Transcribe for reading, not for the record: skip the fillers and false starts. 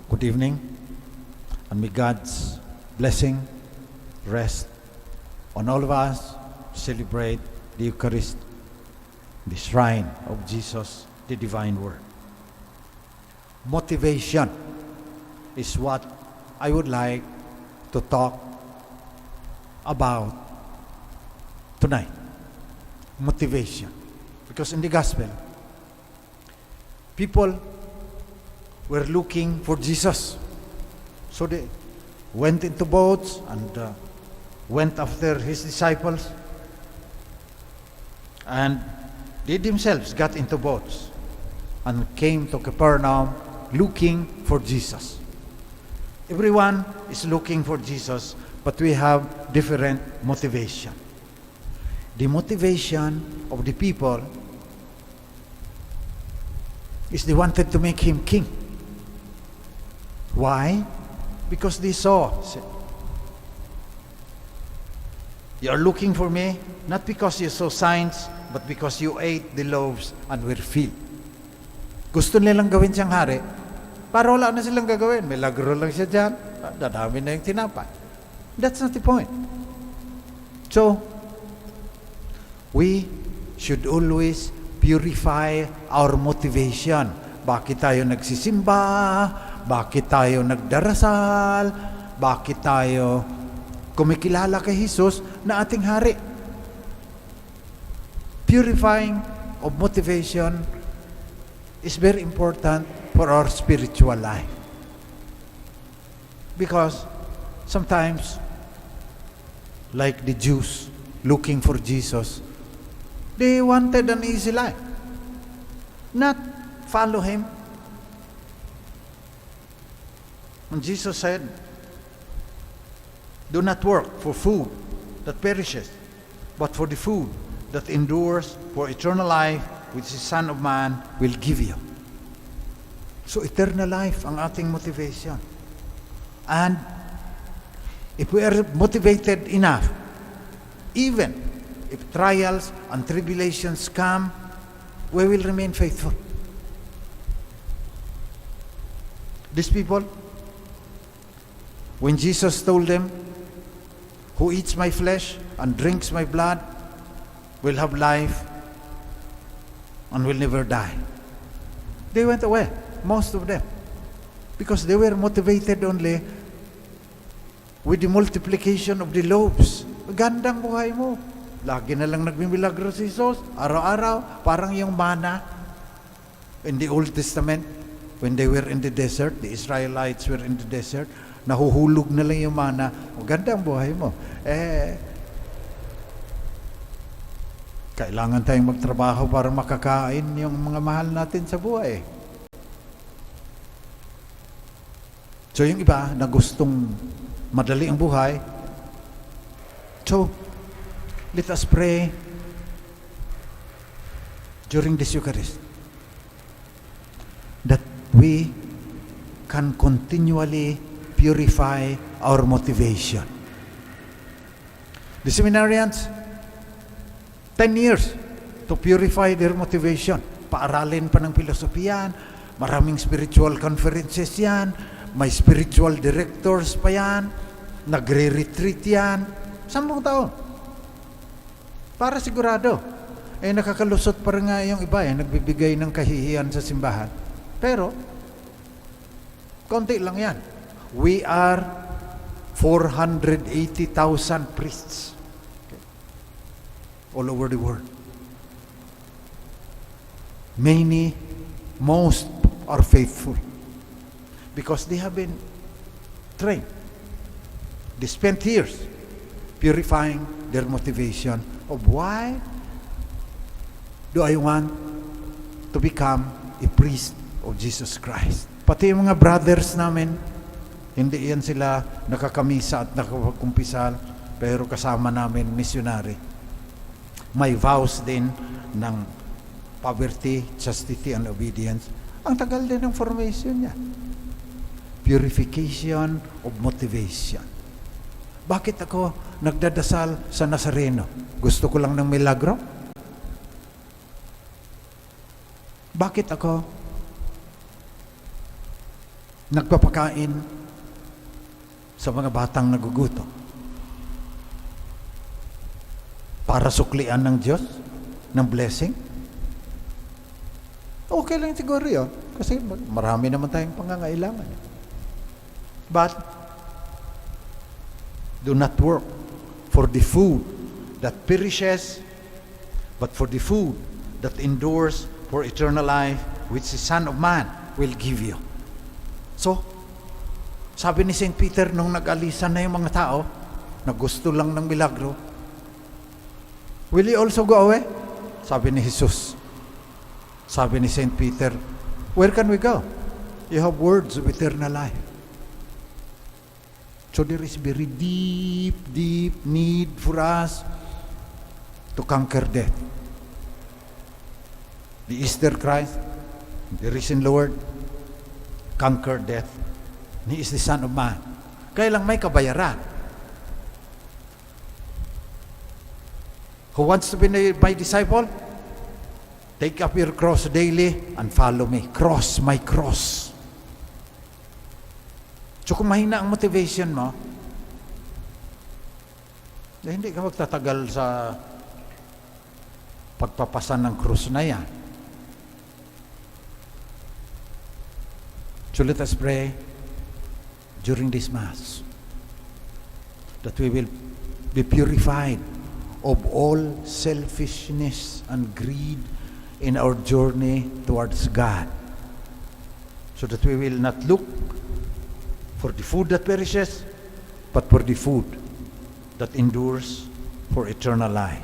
Good evening, and may God's blessing rest on all of us. Celebrate the Eucharist, the shrine of Jesus, the divine Word. Motivation is what I would like to talk about tonight. Motivation. Because in the Gospel, people were looking for Jesus. So they went into boats and went after his disciples. And they themselves got into boats and came to Capernaum looking for Jesus. Everyone is looking for Jesus, but we have different motivation. The motivation of the people is they wanted to make him king. Why? Because they saw, you are looking for me, not because you saw signs, but because you ate the loaves and were filled. Gusto nilang gawin siyang hari, para wala na silang gagawin. May lagro lang siya dyan, dadami na yung tinapay. That's not the point. So, we should always purify our motivation. Bakit tayo nagsisimba? Bakit tayo nagdarasal? Bakit tayo kumikilala kay Jesus na ating hari? Purifying of motivation is very important for our spiritual life. Because sometimes, like the Jews looking for Jesus, they wanted an easy life. Not follow him. And Jesus said, do not work for food that perishes, but for the food that endures for eternal life, which the Son of Man will give you. So eternal life ang ating motivation. And if we are motivated enough, even if trials and tribulations come, we will remain faithful. These people, when Jesus told them, who eats my flesh and drinks my blood will have life and will never die, they went away, most of them, because they were motivated only with the multiplication of the loaves. Gandang buhay mo. Lagi na lang nagmimilagro si Jesus, araw-araw, parang yung mana in the Old Testament, when they were in the desert, the Israelites were in the desert, nahuhulog na lang yung mana. Ganda ang buhay mo. Kailangan tayong magtrabaho para makakain yung mga mahal natin sa buhay. So yung iba na gustong madali ang buhay, so let us pray during this Eucharist that we can continually purify our motivation. The seminarians, 10 years to purify their motivation. Paaralin pa ng filosofiyan, maraming spiritual conferences yan, may spiritual directors pa yan, nagre-retreat yan, 10 taon. Para sigurado. Nakakalusot pa rin nga yung iba, nagbibigay ng kahihiyan sa simbahan. Pero, konti lang yan. We are 480,000 priests, okay, all over the world. Most are faithful because they have been trained. They spent years purifying their motivation of why do I want to become a priest of Jesus Christ. Pati yung mga brothers namin, hindi yan sila nakakamisa at nakapagkumpisal, pero kasama namin missionary. May vows din ng poverty, chastity, and obedience. Ang tagal din ng formation niya. Purification of motivation. Bakit ako nagdadasal sa Nazareno? Gusto ko lang ng milagro? Bakit ako nagpapakain sa mga batang nagugutom para suklian ng Diyos ng blessing? Okay lang siguro yun. Kasi marami naman tayong pangangailangan. But, do not work for the food that perishes, but for the food that endures for eternal life, which the Son of Man will give you. So, sabi ni St. Peter nung nag-alisan na yung mga tao na gusto lang ng milagro, will you also go away? Sabi ni Jesus. Sabi ni St. Peter, where can we go? You have words of eternal life. So there is very deep, deep need for us to conquer death. The Easter Christ, the risen Lord, conquered death. He is the Son of Man. Kaya lang may kabayaran. Who wants to be my disciple? Take up your cross daily and follow me. Cross, my cross. So kung mahina ang motivation mo, hindi ka magtatagal sa pagpapasan ng krus na yan. So let us pray during this Mass that we will be purified of all selfishness and greed in our journey towards God, so that we will not look for the food that perishes, but for the food that endures for eternal life.